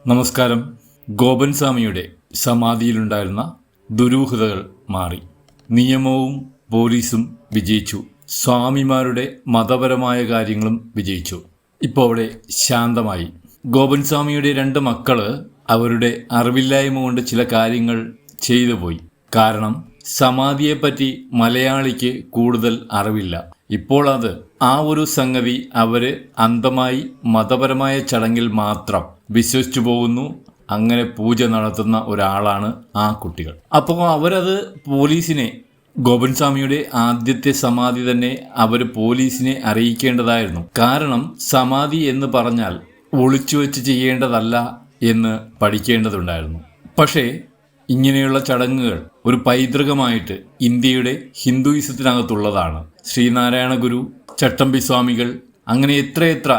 നമസ്കാരം. ഗോപൻ സ്വാമിയുടെ സമാധിയിലുണ്ടായിരുന്ന ദുരൂഹതകൾ മാറി. നിയമവും പോലീസും വിജയിച്ചു. സ്വാമിമാരുടെ മതപരമായ കാര്യങ്ങളും വിജയിച്ചു. ഇപ്പോൾ അവിടെ ശാന്തമായി. ഗോപൻ സ്വാമിയുടെ 2 മക്കള് അവരുടെ അറിവില്ലായ്മ കൊണ്ട് ചില കാര്യങ്ങൾ ചെയ്തു പോയി. കാരണം സമാധിയെപ്പറ്റി മലയാളിക്ക് കൂടുതൽ അറിവില്ല. ഇപ്പോൾ ആ ഒരു സംഗതി അവര് അന്ധമായി മതപരമായ ചടങ്ങിൽ മാത്രം വിശ്വസിച്ചു പോകുന്നു. അങ്ങനെ പൂജ നടത്തുന്ന ഒരാളാണ് ആ കുട്ടികൾ. അപ്പോൾ അവരത് പോലീസിനെ, ഗോപൻ സ്വാമിയുടെ ആദ്യത്തെ സമാധി തന്നെ അവർ പോലീസിനെ അറിയിക്കേണ്ടതായിരുന്നു. കാരണം സമാധി എന്ന് പറഞ്ഞാൽ ഒളിച്ചു വെച്ച് ചെയ്യേണ്ടതല്ല എന്ന് പഠിക്കേണ്ടതുണ്ടായിരുന്നു. പക്ഷേ ഇങ്ങനെയുള്ള ചടങ്ങുകൾ ഒരു പൈതൃകമായിട്ട് ഇന്ത്യയുടെ ഹിന്ദുയിസത്തിനകത്തുള്ളതാണ്. ശ്രീനാരായണ ഗുരു, ചട്ടമ്പി സ്വാമികൾ, അങ്ങനെ എത്രയെത്ര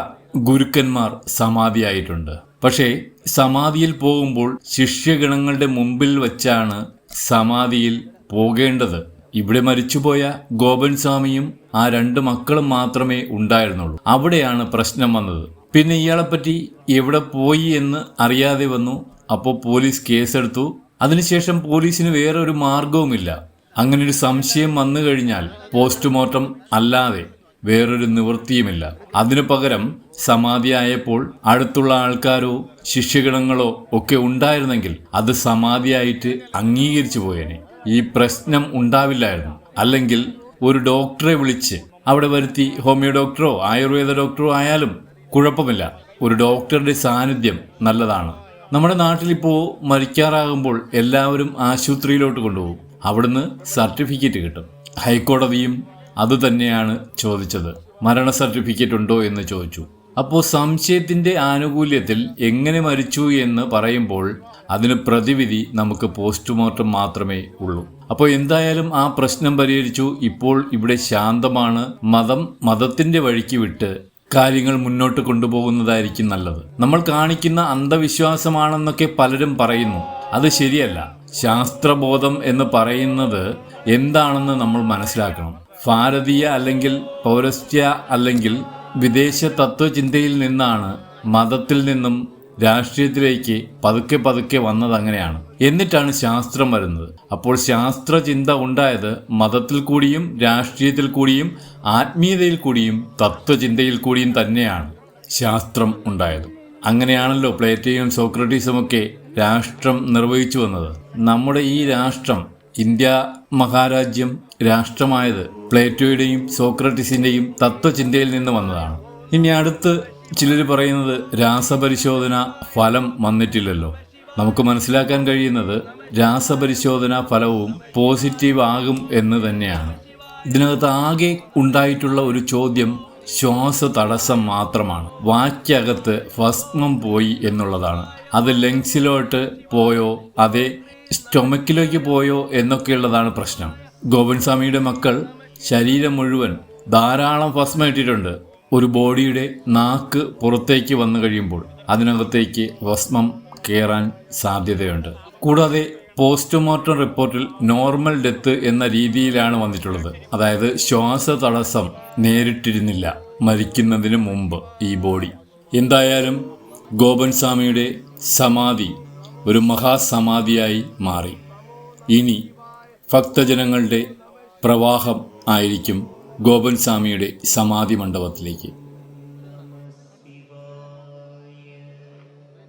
ഗുരുക്കന്മാർ സമാധിയായിട്ടുണ്ട്. പക്ഷേ സമാധിയിൽ പോകുമ്പോൾ ശിഷ്യഗണങ്ങളുടെ മുമ്പിൽ വച്ചാണ് സമാധിയിൽ പോകേണ്ടത്. ഇവിടെ മരിച്ചുപോയ ഗോപൻ സ്വാമിയും ആ 2 മക്കളും മാത്രമേ ഉണ്ടായിരുന്നുള്ളൂ. അവിടെയാണ് പ്രശ്നം വന്നത്. പിന്നെ ഇയാളെപ്പറ്റി എവിടെ പോയി എന്ന് അറിയാതെ വന്നു. അപ്പോൾ പോലീസ് കേസെടുത്തു. അതിനുശേഷം പോലീസിന് വേറെ ഒരു മാർഗവുമില്ല. അങ്ങനെ ഒരു സംശയം വന്നു കഴിഞ്ഞാൽ പോസ്റ്റ്മോർട്ടം അല്ലാതെ വേറൊരു നിവൃത്തിയുമില്ല. അതിനു പകരം സമാധിയായപ്പോൾ അടുത്തുള്ള ആൾക്കാരോ ശിഷ്യഗണങ്ങളോ ഒക്കെ ഉണ്ടായിരുന്നെങ്കിൽ അത് സമാധിയായിട്ട് അംഗീകരിച്ചു പോയേനെ. ഈ പ്രശ്നം ഉണ്ടാവില്ലായിരുന്നു. അല്ലെങ്കിൽ ഒരു ഡോക്ടറെ വിളിച്ച് അവിടെ വരുത്തി, ഹോമിയോ ഡോക്ടറോ ആയുർവേദ ഡോക്ടറോ ആയാലും കുഴപ്പമില്ല. ഒരു ഡോക്ടറുടെ സാന്നിധ്യം നല്ലതാണ്. നമ്മുടെ നാട്ടിലിപ്പോൾ മരിക്കാറാകുമ്പോൾ എല്ലാവരും ആശുപത്രിയിലോട്ട് കൊണ്ടുപോകും. അവിടുന്ന് സർട്ടിഫിക്കറ്റ് കിട്ടും. ഹൈക്കോടതിയും അതുതന്നെയാണ് ചോദിച്ചത്. മരണ സർട്ടിഫിക്കറ്റ് ഉണ്ടോ എന്ന് ചോദിച്ചു. അപ്പോൾ സംശയത്തിന്റെ ആനുകൂല്യത്തിൽ എങ്ങനെ മരിച്ചു എന്ന് പറയുമ്പോൾ അതിന് പ്രതിവിധി നമുക്ക് പോസ്റ്റ്മോർട്ടം മാത്രമേ ഉള്ളൂ. അപ്പോൾ എന്തായാലും ആ പ്രശ്നം പരിഹരിച്ചു. ഇപ്പോൾ ഇവിടെ ശാന്തമാണ്. മതത്തിന്റെ വഴിക്ക് വിട്ട് കാര്യങ്ങൾ മുന്നോട്ട് കൊണ്ടുപോകുന്നതായിരിക്കും നല്ലത്. നമ്മൾ കാണിക്കുന്ന അന്ധവിശ്വാസമാണെന്നൊക്കെ പലരും പറയുന്നു. അത് ശരിയല്ല. ശാസ്ത്രബോധം എന്ന് പറയുന്നത് എന്താണെന്ന് നമ്മൾ മനസ്സിലാക്കണം. ഭാരതീയ അല്ലെങ്കിൽ പൗരസ്ത്യ അല്ലെങ്കിൽ വിദേശ തത്വചിന്തയിൽ നിന്നാണ് മതത്തിൽ നിന്നും രാഷ്ട്രീയത്തിലേക്ക് പതുക്കെ വന്നത്. അങ്ങനെയാണ്. എന്നിട്ടാണ് ശാസ്ത്രം വരുന്നത്. അപ്പോൾ ശാസ്ത്രചിന്ത ഉണ്ടായത് മതത്തിൽ കൂടിയും രാഷ്ട്രീയത്തിൽ കൂടിയും ആത്മീയതയിൽ കൂടിയും തത്വചിന്തയിൽ കൂടിയും തന്നെയാണ് ശാസ്ത്രം ഉണ്ടായത്. അങ്ങനെയാണല്ലോ പ്ലേറ്റോയും സോക്രട്ടീസും ഒക്കെ രാഷ്ട്രം നിർവഹിച്ചു വന്നത്. നമ്മുടെ ഈ രാഷ്ട്രം, ഇന്ത്യ മഹാരാജ്യം രാഷ്ട്രമായത് പ്ലേറ്റോയുടെയും സോക്രട്ടീസിന്റെയും തത്വചിന്തയിൽ നിന്ന് വന്നതാണ്. ഇനി അടുത്ത് ചിലർ പറയുന്നത് രാസപരിശോധന ഫലം വന്നിട്ടില്ലല്ലോ. നമുക്ക് മനസ്സിലാക്കാൻ കഴിയുന്നത് രാസപരിശോധന ഫലവും പോസിറ്റീവ് ആകും എന്ന് തന്നെയാണ്. ഇതിനകത്ത് ആകെ ഉണ്ടായിട്ടുള്ള ഒരു ചോദ്യം ശ്വാസ തടസ്സം മാത്രമാണ്. വായ്ക്കകത്ത് ഭസ്മം പോയി എന്നുള്ളതാണ്. അത് ലങ്സിലോട്ട് പോയോ അതേ സ്റ്റൊമക്കിലേക്ക് പോയോ എന്നൊക്കെയുള്ളതാണ് പ്രശ്നം. ഗോപൻ സ്വാമിയുടെ മക്കൾ ശരീരം മുഴുവൻ ധാരാളം ഭസ്മം ഇട്ടിട്ടുണ്ട്. ഒരു ബോഡിയുടെ നാക്ക് പുറത്തേക്ക് വന്നു കഴിയുമ്പോൾ അതിനകത്തേക്ക് ഭസ്മം കയറാൻ സാധ്യതയുണ്ട്. കൂടാതെ പോസ്റ്റ്മോർട്ടം റിപ്പോർട്ടിൽ നോർമൽ ഡെത്ത് എന്ന രീതിയിലാണ് വന്നിട്ടുള്ളത്. അതായത് ശ്വാസ തടസ്സം നേരിട്ടിരുന്നില്ല മരിക്കുന്നതിന് മുമ്പ് ഈ ബോഡി. എന്തായാലും ഗോപൻ സ്വാമിയുടെ സമാധി ഒരു മഹാസമാധിയായി മാറി. ഇനി ഭക്തജനങ്ങളുടെ പ്രവാഹം ആയിരിക്കും ഗോപൻ സ്വാമിയുടെ സമാധി മണ്ഡപത്തിലേക്ക്.